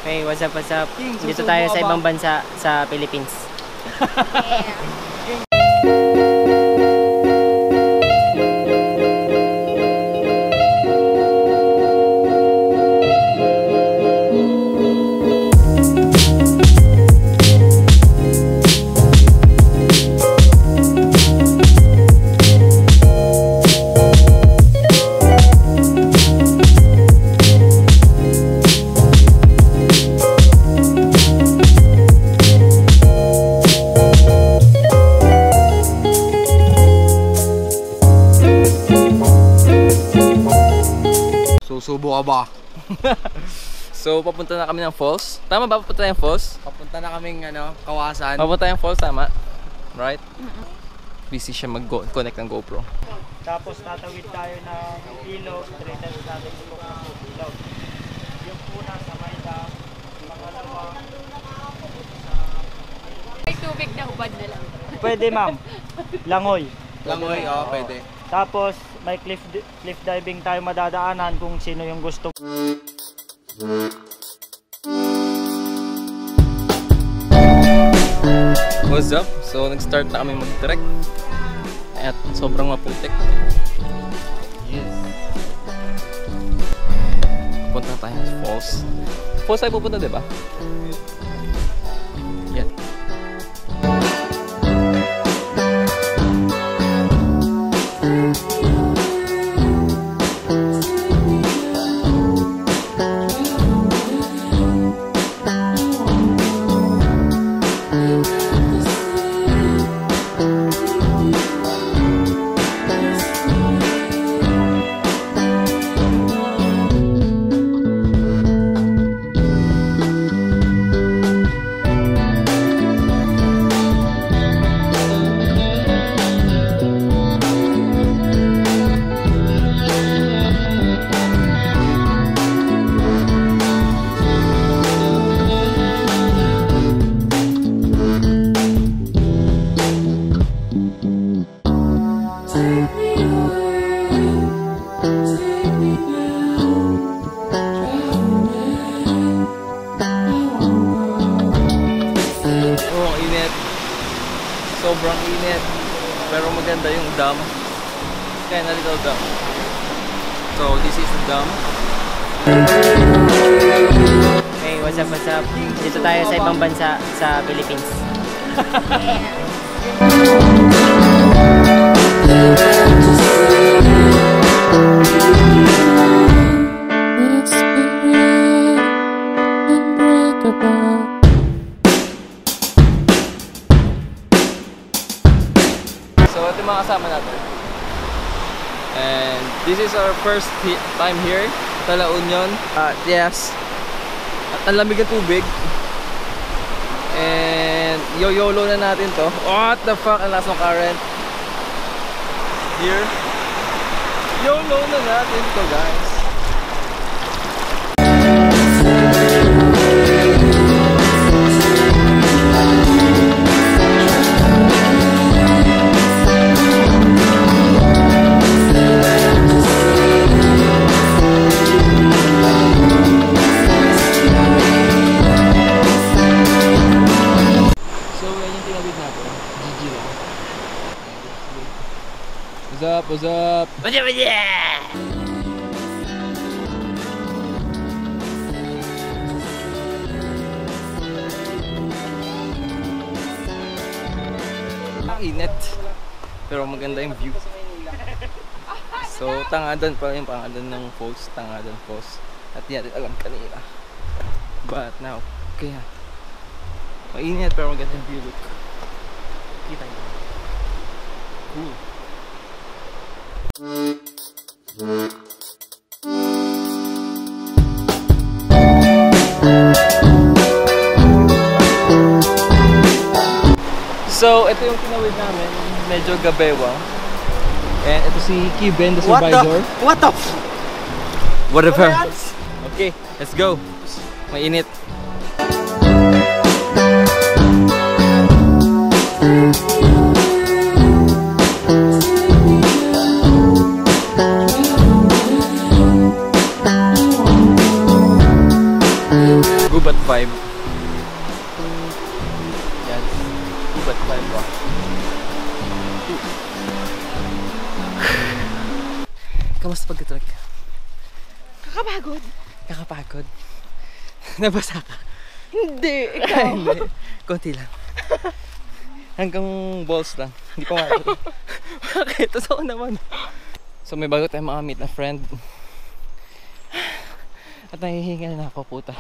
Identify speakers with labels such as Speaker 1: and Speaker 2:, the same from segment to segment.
Speaker 1: Hey, what's up, what's up? Dito tayo sa ibang bansa sa Philippines.
Speaker 2: Yeah.
Speaker 3: Susubo ka ba?
Speaker 4: So, papunta na kami ng falls. Tama ba? Papunta na yung falls?
Speaker 3: Papunta na kaming Kawasan.
Speaker 4: Papunta yung falls, tama? Right? Busy siya mag-connect ng GoPro.
Speaker 1: Tapos tatawid tayo ng ilog. Treated natin yung ilog. Yung una sa Mayda. Pangalawa.
Speaker 2: May tubig na hubad na lang.
Speaker 1: Pwede ma'am. Langoy.
Speaker 3: Langoy, oo, pwede.
Speaker 1: Tapos may cliff diving tayo madadaanan kung sino yung gusto.
Speaker 4: What's up? So, nag-start na kami mag-trek. At sobrang maputik. Yes. Pupunta tayo sa falls. Falls tayo pupunta, diba? Yan. Sobrang init, pero maganda yung dam. Kaya na little dam. So this is the dam.
Speaker 1: Hey, what's up, what's up? Dito tayo sa ibang bansa sa Philippines.
Speaker 4: So ito yung mga kasama natin. And this is our first time here sa La Union. Yes. At ang lamig ng tubig. And YOLO na natin to. What the fuck? Ang lakas ng current. Here. YOLO na natin to, guys. What's up?
Speaker 1: What's up, what's up?
Speaker 4: Ang init. Pero maganda yung view. So, Tangadan pa yung pangalan ng falls. Tangadan Falls. At hindi natin alam kanina. But now, kaya mainit pero maganda yung view. Look. Kita nyo. Cool. So, ito yung tinawid namin. Medyo gabewang. And ito si Kiben, the supervisor.
Speaker 1: What the?
Speaker 4: Whatever. Okay, let's go. Mainit. Gubat vibe. Yan. Gubat vibe ba? Kamusta pag-trek?
Speaker 2: Kakapagod.
Speaker 4: Kakapagod. Nabasa ka?
Speaker 2: Hindi, ikaw.
Speaker 4: Hindi. Konti lang. Hanggang balls lang. Hindi pa makakita. Bakit? Totoo naman. So may bago tayong mga meet na friend. At nahihingal na ako, puta.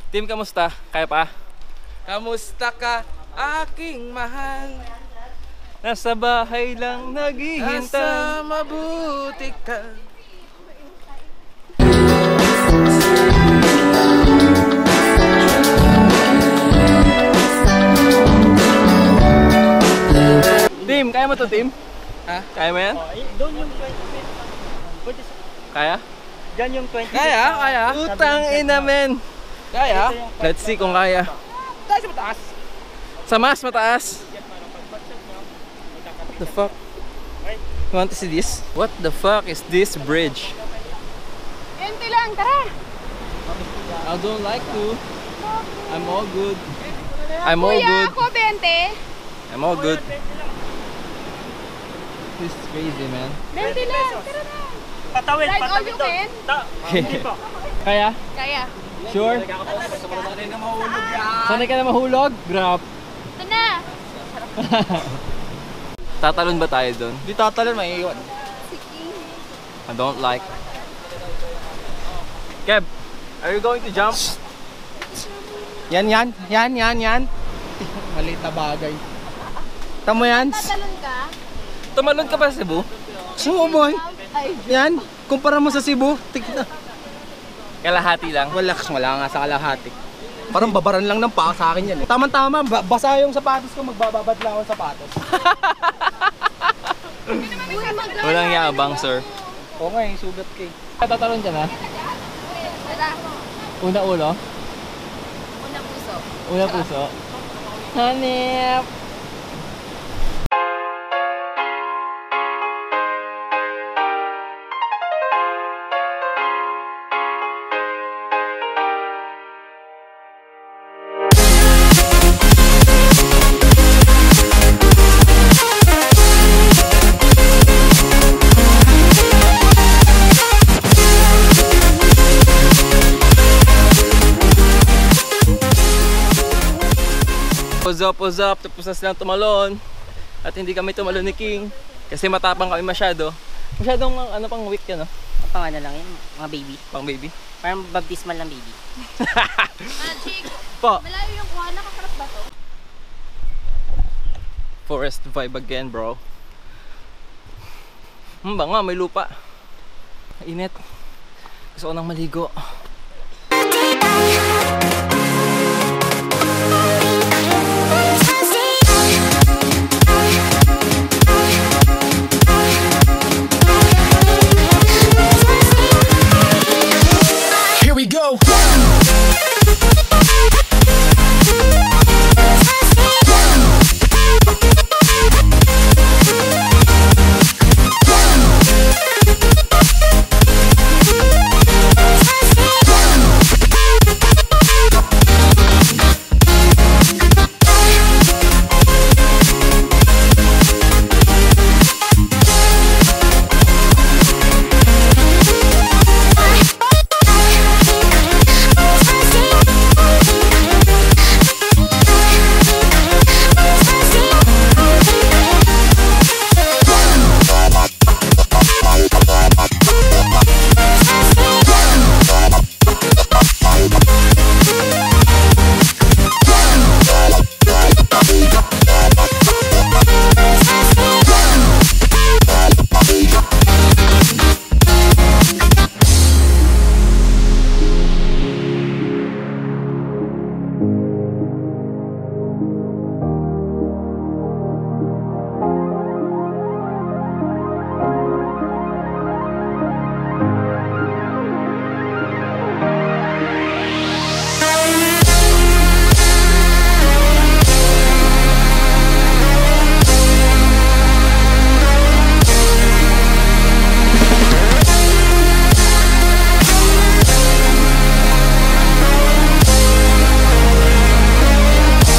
Speaker 4: Team, kamusta? Kaya pa?
Speaker 3: Kamusta ka, aking mahal?
Speaker 4: Nasa bahay lang naghihintay.
Speaker 3: Nasa mabuti ka.
Speaker 4: Team, kaya mo to, team?
Speaker 3: Ha?
Speaker 4: Kaya mo yan?
Speaker 1: Oh, doon yung 20 feet. Pwede sa...
Speaker 4: Kaya?
Speaker 1: Diyan yung 20 feet.
Speaker 3: Kaya.
Speaker 4: Utang ina, men!
Speaker 3: Kaya?
Speaker 4: Let's see kung kaya.
Speaker 3: Taas sa mataas.
Speaker 4: Sa mas mataas. What the fuck? You want to see this? What the fuck is this bridge?
Speaker 2: Ente lang, tara.
Speaker 4: I don't like to. I'm all good. I'm all
Speaker 2: Kuya,
Speaker 4: good.
Speaker 2: ako 20.
Speaker 4: I'm all good. This is crazy, man.
Speaker 2: 20 lang, tara na.
Speaker 1: Patawid,
Speaker 2: Ride all
Speaker 1: patawid
Speaker 2: you
Speaker 1: doon.
Speaker 2: can.
Speaker 1: Hindi po.
Speaker 4: Kaya?
Speaker 2: Kaya.
Speaker 4: Sure? Sanay ka na mahulog? Grab.
Speaker 2: Ito na.
Speaker 4: Tatalon ba tayo doon?
Speaker 3: Di tatalon, may iwan.
Speaker 4: I don't like. Kev, are you going to jump?
Speaker 3: Yan. Maliit na bagay. Tamo yan?
Speaker 2: Tatalon ka?
Speaker 4: Tumalon ka ba sa Cebu?
Speaker 3: Sumo boy.
Speaker 2: Ay,
Speaker 3: Yan. Kumpara mo sa Cebu. Tignan.
Speaker 4: Kalahati lang.
Speaker 3: Wala nga sa kalahati. Parang babaran lang ng paa sa akin yan. Tama-tama, basa yung sapatos ko, magbababad lang ako ng sapatos.
Speaker 4: Walang yabang, sir.
Speaker 3: Oo nga, yung sugat kay.
Speaker 4: Tatalon ka na?
Speaker 2: tara.
Speaker 4: Una ulo?
Speaker 2: Unang puso.
Speaker 4: Una puso? Hanip! Pause up, tapos na silang tumalon. At hindi kami tumalon ni King kasi matapang kami masyado. Masyadong ano pang weak yan, no?
Speaker 5: Pang ano lang yun, mga baby.
Speaker 4: Pang baby.
Speaker 5: Parang baptismal ng baby.
Speaker 2: Magic.
Speaker 4: Po,
Speaker 2: Malayo yung kuha. Nakakarap ba to?
Speaker 4: forest vibe again, bro. Ba nga, may lupa. Init. Gusto ko nang maligo.